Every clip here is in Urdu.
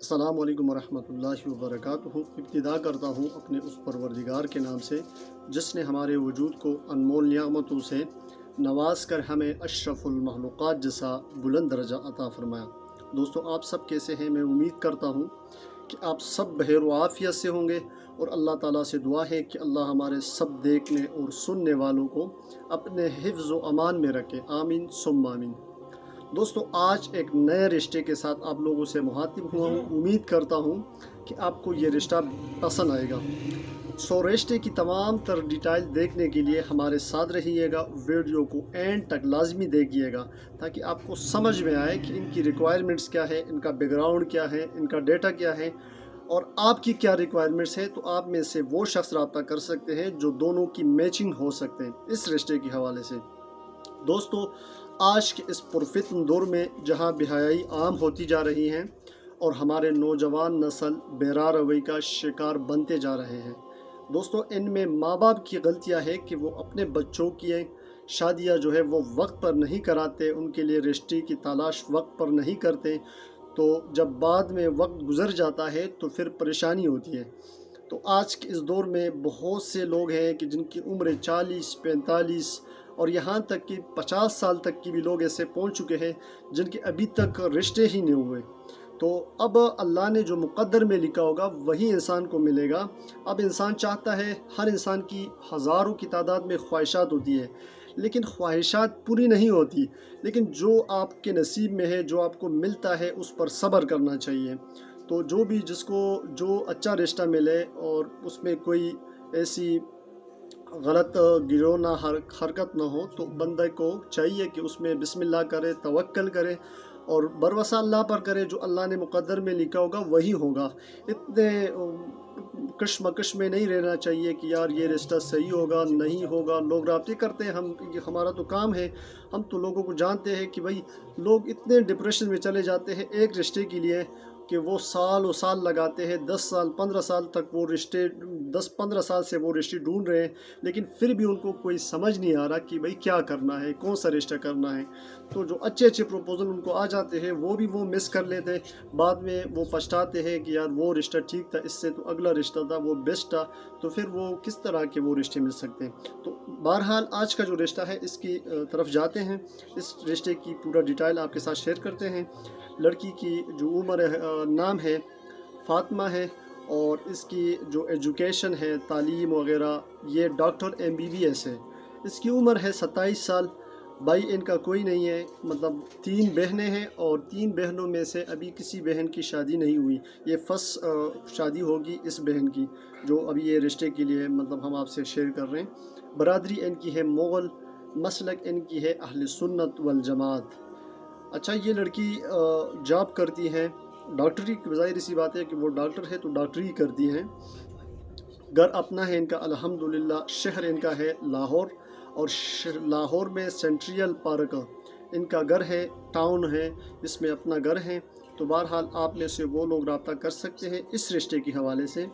السلام علیکم ورحمۃ اللہ وبرکاتہ۔ ابتدا کرتا ہوں اپنے اس پروردگار کے نام سے جس نے ہمارے وجود کو انمول نعمتوں سے نواز کر ہمیں اشرف المخلوقات جیسا بلند درجہ عطا فرمایا۔ دوستو، آپ سب کیسے ہیں؟ میں امید کرتا ہوں کہ آپ سب بخیر و عافیت سے ہوں گے، اور اللہ تعالیٰ سے دعا ہے کہ اللہ ہمارے سب دیکھنے اور سننے والوں کو اپنے حفظ و امان میں رکھے، آمین ثم آمین۔ دوستو، آج ایک نئے رشتے کے ساتھ آپ لوگوں سے مخاطب ہوا ہوں۔ امید کرتا ہوں کہ آپ کو یہ رشتہ پسند آئے گا۔ رشتے کی تمام تر ڈیٹیل دیکھنے کے لیے ہمارے ساتھ رہیے گا، ویڈیو کو اینڈ تک لازمی دیکھیے گا تاکہ آپ کو سمجھ میں آئے کہ ان کی ریکوائرمنٹس کیا ہے، ان کا بیک گراؤنڈ کیا ہے، ان کا ڈیٹا کیا ہے اور آپ کی کیا ریکوائرمنٹس ہے، تو آپ میں سے وہ شخص رابطہ کر سکتے ہیں جو دونوں کی میچنگ ہو سکتے ہیں اس رشتے کے حوالے سے۔ دوستو، آج کے اس پرفتن دور میں جہاں بے-حیائی عام ہوتی جا رہی ہیں اور ہمارے نوجوان نسل بے راہ روی کا شکار بنتے جا رہے ہیں، دوستو ان میں ماں باپ کی غلطیاں ہے کہ وہ اپنے بچوں کی شادیاں جو ہے وہ وقت پر نہیں کراتے، ان کے لیے رشتے کی تلاش وقت پر نہیں کرتے، تو جب بعد میں وقت گزر جاتا ہے تو پھر پریشانی ہوتی ہے۔ تو آج کے اس دور میں بہت سے لوگ ہیں کہ جن کی عمر 40، 45 اور یہاں تک کہ 50 سال تک کی بھی لوگ ایسے پہنچ چکے ہیں جن کے ابھی تک رشتے ہی نہیں ہوئے۔ تو اب اللہ نے جو مقدر میں لکھا ہوگا وہی انسان کو ملے گا۔ اب انسان چاہتا ہے، ہر انسان کی ہزاروں کی تعداد میں خواہشات ہوتی ہے، لیکن خواہشات پوری نہیں ہوتی، لیکن جو آپ کے نصیب میں ہے، جو آپ کو ملتا ہے، اس پر صبر کرنا چاہیے۔ تو جو بھی جس کو جو اچھا رشتہ ملے اور اس میں کوئی ایسی غلط گرو نہ حرکت نہ ہو، تو بندے کو چاہیے کہ اس میں بسم اللہ کرے، توکل کرے اور بھروسہ اللہ پر کرے۔ جو اللہ نے مقدر میں لکھا ہوگا وہی ہوگا۔ اتنے کشمکش میں نہیں رہنا چاہیے کہ یار یہ رشتہ صحیح ہوگا نہیں ہوگا۔ لوگ رابطے کرتے ہیں، ہمارا تو کام ہے، ہم تو لوگوں کو جانتے ہیں کہ بھائی لوگ اتنے ڈپریشن میں چلے جاتے ہیں ایک رشتے کے لیے کہ وہ سال و سال لگاتے ہیں، 10 سال 15 سال تک وہ رشتے 10-15 سال سے وہ رشتے ڈھونڈ رہے ہیں، لیکن پھر بھی ان کو کوئی سمجھ نہیں آ رہا کہ بھائی کیا کرنا ہے، کون سا رشتہ کرنا ہے۔ تو جو اچھے اچھے پروپوزل ان کو آ جاتے ہیں وہ بھی وہ مس کر لیتے، بعد میں وہ پچھتاتے ہیں کہ یار وہ رشتہ ٹھیک تھا، اس سے تو اگلا رشتہ تھا وہ بیسٹ تھا، تو پھر وہ کس طرح کے وہ رشتے مل سکتے ہیں۔ تو بہرحال آج کا جو رشتہ ہے اس کی طرف جاتے ہیں، اس رشتے کی پورا ڈیٹیل آپ کے ساتھ شیئر کرتے ہیں۔ لڑکی کی جو عمر نام ہے فاطمہ ہے، اور اس کی جو ایجوکیشن ہے، تعلیم وغیرہ، یہ ڈاکٹر MBBS ہے۔ اس کی عمر ہے 27 سال۔ بھائی ان کا کوئی نہیں ہے، مطلب 3 بہنیں ہیں اور 3 بہنوں میں سے ابھی کسی بہن کی شادی نہیں ہوئی۔ یہ فرسٹ شادی ہوگی اس بہن کی جو ابھی یہ رشتے کے لیے مطلب ہم آپ سے شیئر کر رہے ہیں۔ برادری ان کی ہے مغل، مسلک ان کی ہے اہل سنت والجماعت۔ اچھا، یہ لڑکی جاب کرتی ہیں، ڈاکٹری، ظاہر سی بات ہے کہ وہ ڈاکٹر ہے تو ڈاکٹری کرتی ہیں۔ گھر اپنا ہے ان کا الحمدللہ، شہر ان کا ہے لاہور، اور لاہور میں سینٹریل پارک ان کا گھر ہے، ٹاؤن ہے، اس میں اپنا گھر ہے۔ تو بہرحال آپ میں سے وہ لوگ رابطہ کر سکتے ہیں اس رشتے کے حوالے سے۔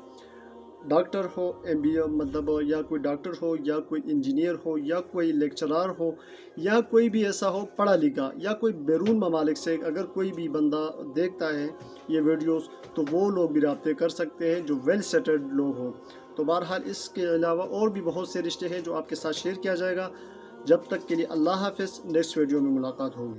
ڈاکٹر ہو، MBA مطلب یا کوئی ڈاکٹر ہو یا کوئی انجینئر ہو یا کوئی لیکچرار ہو یا کوئی بھی ایسا ہو پڑھا لکھا، یا کوئی بیرون ممالک سے اگر کوئی بھی بندہ دیکھتا ہے یہ ویڈیوز تو وہ لوگ بھی رابطے کر سکتے ہیں جو ویل سیٹلڈ لوگ ہوں۔ تو بہرحال اس کے علاوہ اور بھی بہت سے رشتے ہیں جو آپ کے ساتھ شیئر کیا جائے گا۔ جب تک کے لیے اللہ حافظ، نیکسٹ ویڈیو میں ملاقات ہوگی۔